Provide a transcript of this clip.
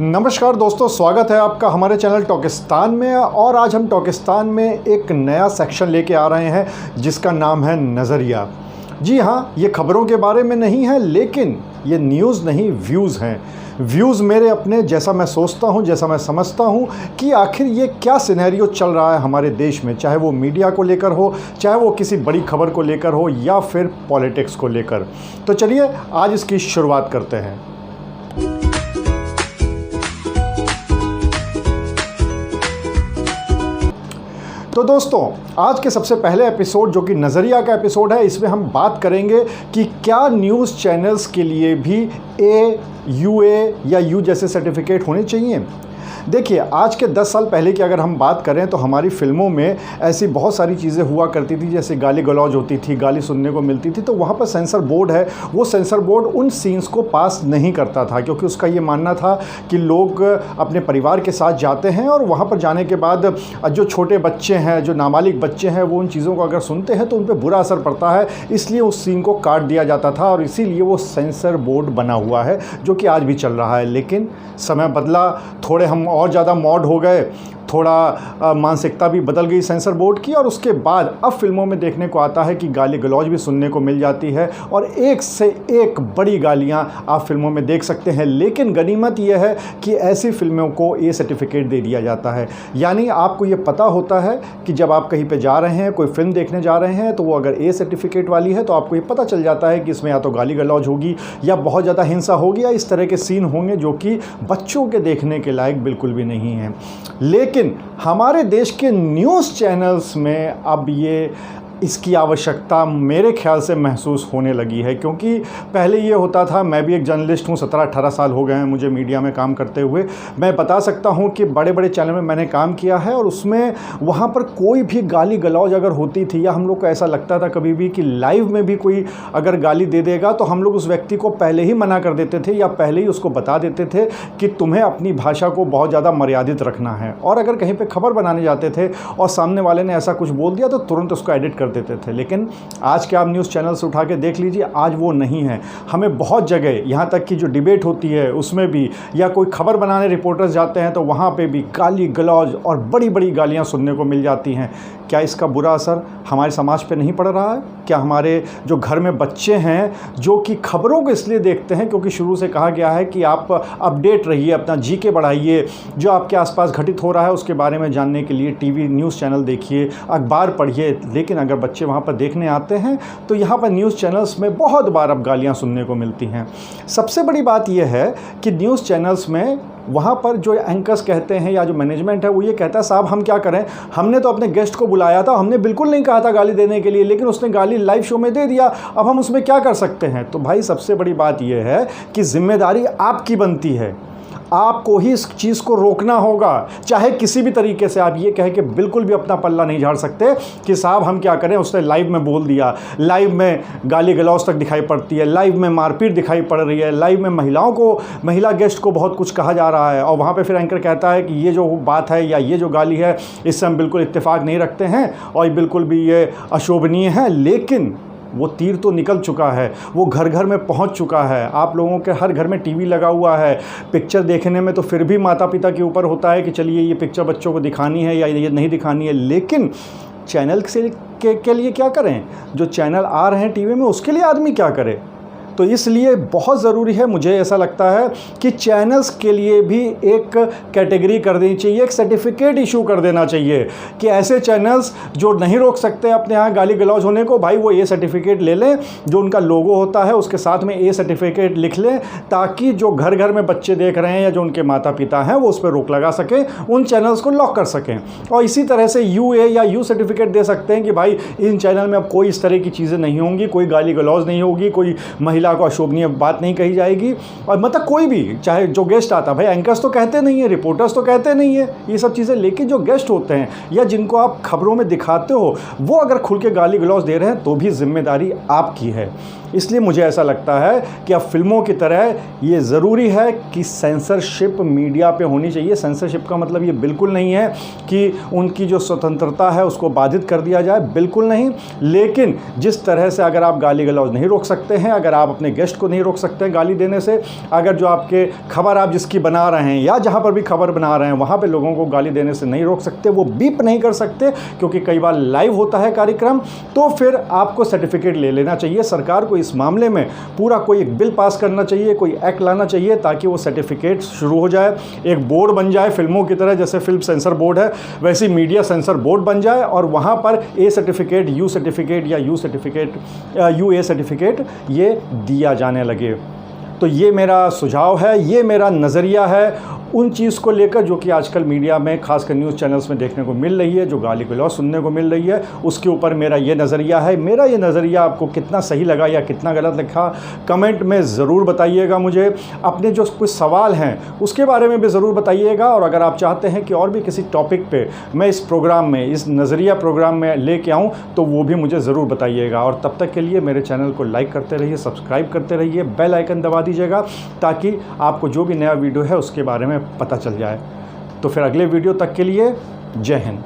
नमस्कार दोस्तों, स्वागत है आपका हमारे चैनल टॉकिस्तान में। और आज हम टॉकिस्तान में एक नया सेक्शन लेके आ रहे हैं जिसका नाम है नज़रिया। जी हाँ, ये खबरों के बारे में नहीं है, लेकिन ये न्यूज़ नहीं, व्यूज़ हैं। व्यूज़ मेरे अपने, जैसा मैं सोचता हूँ, जैसा मैं समझता हूँ कि आखिर ये क्या सिनेरियो चल रहा है हमारे देश में, चाहे वो मीडिया को लेकर हो, चाहे वो किसी बड़ी खबर को लेकर हो, या फिर पॉलिटिक्स को लेकर। तो चलिए आज इसकी शुरुआत करते हैं। तो दोस्तों, आज के सबसे पहले एपिसोड जो कि नज़रिया का एपिसोड है, इसमें हम बात करेंगे कि क्या न्यूज़ चैनल्स के लिए भी AUA या U जैसे सर्टिफिकेट होने चाहिए। देखिए, आज के 10 साल पहले की अगर हम बात करें तो हमारी फ़िल्मों में ऐसी बहुत सारी चीज़ें हुआ करती थी, जैसे गाली गलौज होती थी, गाली सुनने को मिलती थी। तो वहाँ पर सेंसर बोर्ड है, वो सेंसर बोर्ड उन सीन्स को पास नहीं करता था, क्योंकि उसका ये मानना था कि लोग अपने परिवार के साथ जाते हैं और वहाँ पर जाने के बाद जो छोटे बच्चे हैं, जो नाबालिग बच्चे हैं, वो उन चीज़ों को अगर सुनते हैं तो उन पर बुरा असर पड़ता है। इसलिए उस सीन को काट दिया जाता था और इसीलिए वो सेंसर बोर्ड बना हुआ है, जो कि आज भी चल रहा है। लेकिन समय बदला, थोड़े हम और ज़्यादा मॉड हो गए, थोड़ा मानसिकता भी बदल गई सेंसर बोर्ड की, और उसके बाद अब फिल्मों में देखने को आता है कि गाली गलौज भी सुनने को मिल जाती है और एक से एक बड़ी गालियां आप फिल्मों में देख सकते हैं। लेकिन गनीमत यह है कि ऐसी फिल्मों को A सर्टिफिकेट दे दिया जाता है। यानी आपको ये पता होता है कि जब आप कहीं पे जा रहे हैं, कोई फिल्म देखने जा रहे हैं, तो वो अगर A सर्टिफिकेट वाली है तो आपको ये पता चल जाता है कि इसमें या तो गाली गलौज होगी, या बहुत ज़्यादा हिंसा होगी, या इस तरह के सीन होंगे जो कि बच्चों के देखने के लायक बिल्कुल भी नहीं हैं। लेकिन हमारे देश के न्यूज़ चैनल्स में अब ये इसकी आवश्यकता मेरे ख्याल से महसूस होने लगी है, क्योंकि पहले ये होता था, मैं भी एक जर्नलिस्ट हूँ, 17-18 साल हो गए हैं मुझे मीडिया में काम करते हुए। मैं बता सकता हूँ कि बड़े बड़े चैनल में मैंने काम किया है और उसमें वहाँ पर कोई भी गाली गलौज अगर होती थी, या हम लोग को ऐसा लगता था कभी भी कि लाइव में भी कोई अगर गाली दे देगा, तो हम लोग उस व्यक्ति को पहले ही मना कर देते थे, या पहले ही उसको बता देते थे कि तुम्हें अपनी भाषा को बहुत ज़्यादा मर्यादित रखना है। और अगर कहीं पर खबर बनाने जाते थे और सामने वाले ने ऐसा कुछ बोल दिया तो तुरंत उसको एडिट कर देते थे। लेकिन आज के आप न्यूज़ चैनल्स उठा के देख लीजिए, आज वो नहीं है। हमें बहुत जगह, यहाँ तक कि जो डिबेट होती है उसमें भी, या कोई खबर बनाने रिपोर्टर्स जाते हैं तो वहाँ पे भी गाली गलौज और बड़ी बड़ी गालियाँ सुनने को मिल जाती हैं। क्या इसका बुरा असर हमारे समाज पे नहीं पड़ रहा है? क्या हमारे जो घर में बच्चे हैं, जो कि खबरों को इसलिए देखते हैं क्योंकि शुरू से कहा गया है कि आप अपडेट रहिए, अपना GK बढ़ाइए, जो आपके आसपास घटित हो रहा है उसके बारे में जानने के लिए टीवी न्यूज़ चैनल देखिए, अखबार पढ़िए। लेकिन अगर बच्चे वहाँ पर देखने आते हैं तो यहाँ पर न्यूज़ चैनल्स में बहुत बार अब गालियाँ सुनने को मिलती हैं। सबसे बड़ी बात यह है कि न्यूज़ चैनल्स में वहाँ पर जो एंकर्स कहते हैं, या जो मैनेजमेंट है, वो ये कहता है, साहब हम क्या करें, हमने तो अपने गेस्ट को बुलाया था, हमने बिल्कुल नहीं कहा था गाली देने के लिए, लेकिन उसने गाली लाइव शो में दे दिया, अब हम उसमें क्या कर सकते हैं। तो भाई, सबसे बड़ी बात यह है कि जिम्मेदारी आपकी बनती है, आपको ही इस चीज़ को रोकना होगा। चाहे किसी भी तरीके से आप ये कह के बिल्कुल भी अपना पल्ला नहीं झाड़ सकते कि साहब हम क्या करें, उसने लाइव में बोल दिया, लाइव में गाली गलौज तक दिखाई पड़ती है, लाइव में मारपीट दिखाई पड़ रही है, लाइव में महिला गेस्ट को बहुत कुछ कहा जा रहा है, और वहाँ पे फिर एंकर कहता है कि ये जो बात है या ये जो गाली है, इससे हम बिल्कुल इत्तेफाक नहीं रखते हैं और बिल्कुल भी ये अशोभनीय है। लेकिन वो तीर तो निकल चुका है, वो घर घर में पहुंच चुका है। आप लोगों के हर घर में टीवी लगा हुआ है। पिक्चर देखने में तो फिर भी माता पिता के ऊपर होता है कि चलिए ये पिक्चर बच्चों को दिखानी है या ये नहीं दिखानी है। लेकिन चैनल के लिए क्या करें? जो चैनल आ रहे हैं टीवी में, उसके लिए आदमी क्या करे? तो इसलिए बहुत ज़रूरी है, मुझे ऐसा लगता है कि चैनल्स के लिए भी एक कैटेगरी कर देनी चाहिए, एक सर्टिफिकेट इशू कर देना चाहिए कि ऐसे चैनल्स जो नहीं रोक सकते अपने यहाँ गाली गलौज होने को, भाई वो A सर्टिफिकेट ले लें, जो उनका लोगो होता है उसके साथ में A सर्टिफिकेट लिख लें, ताकि जो घर घर में बच्चे देख रहे हैं या जो उनके माता पिता हैं वो उस पर रोक लगा सकें, उन चैनल्स को लॉक कर सकें। और इसी तरह से UA या U सर्टिफिकेट दे सकते हैं कि भाई इन चैनल में अब कोई इस तरह की चीज़ें नहीं होंगी, कोई गाली गलौज नहीं होगी, कोई महिला को अशोभनीय बात नहीं कही जाएगी। और मतलब कोई भी, चाहे जो गेस्ट आता, भाई एंकर्स तो कहते नहीं है, रिपोर्टर्स तो कहते नहीं है ये सब चीज़ें, लेकिन जो गेस्ट होते हैं या जिनको आप खबरों में दिखाते हो, वो अगर खुल के गाली गलौज दे रहे हैं तो भी जिम्मेदारी आपकी है। इसलिए मुझे ऐसा लगता है कि अब फिल्मों की तरह ये ज़रूरी है कि सेंसरशिप मीडिया पे होनी चाहिए। सेंसरशिप का मतलब ये बिल्कुल नहीं है कि उनकी जो स्वतंत्रता है उसको बाधित कर दिया जाए, बिल्कुल नहीं। लेकिन जिस तरह से अगर आप गाली गलौज नहीं रोक सकते हैं, अगर आप अपने गेस्ट को नहीं रोक सकते हैं गाली देने से, अगर जो आपके खबर आप जिसकी बना रहे हैं या जहाँ पर भी खबर बना रहे हैं वहाँ पर लोगों को गाली देने से नहीं रोक सकते, वो बीप नहीं कर सकते क्योंकि कई बार लाइव होता है कार्यक्रम, तो फिर आपको सर्टिफिकेट ले लेना चाहिए। सरकार को इस मामले में पूरा कोई एक बिल पास करना चाहिए, कोई एक्ट लाना चाहिए ताकि वो सर्टिफिकेट शुरू हो जाए। एक बोर्ड बन जाए फिल्मों की तरह, जैसे फिल्म सेंसर बोर्ड है वैसी मीडिया सेंसर बोर्ड बन जाए और वहाँ पर ए सर्टिफिकेट, यू सर्टिफिकेट या यू सर्टिफिकेट, यूए सर्टिफिकेट ये दिया जाने लगे। तो ये मेरा सुझाव है, ये मेरा नज़रिया है उन चीज़ को लेकर जो कि आजकल मीडिया में खासकर न्यूज़ चैनल्स में देखने को मिल रही है, जो गाली गलौज सुनने को मिल रही है, उसके ऊपर मेरा ये नज़रिया है। मेरा ये नज़रिया आपको कितना सही लगा या कितना गलत लिखा कमेंट में ज़रूर बताइएगा मुझे। अपने जो कुछ सवाल हैं उसके बारे में भी ज़रूर बताइएगा, और अगर आप चाहते हैं कि और भी किसी टॉपिक पे मैं इस प्रोग्राम में, इस नज़रिया प्रोग्राम में लेके आऊँ तो वो भी मुझे ज़रूर बताइएगा। और तब तक के लिए मेरे चैनल को लाइक करते रहिए, सब्सक्राइब करते रहिए, बेल आइकन दबा दीजिएगा ताकि आपको जो भी नया वीडियो है उसके बारे में पता चल जाए। तो फिर अगले वीडियो तक के लिए जय हिंद।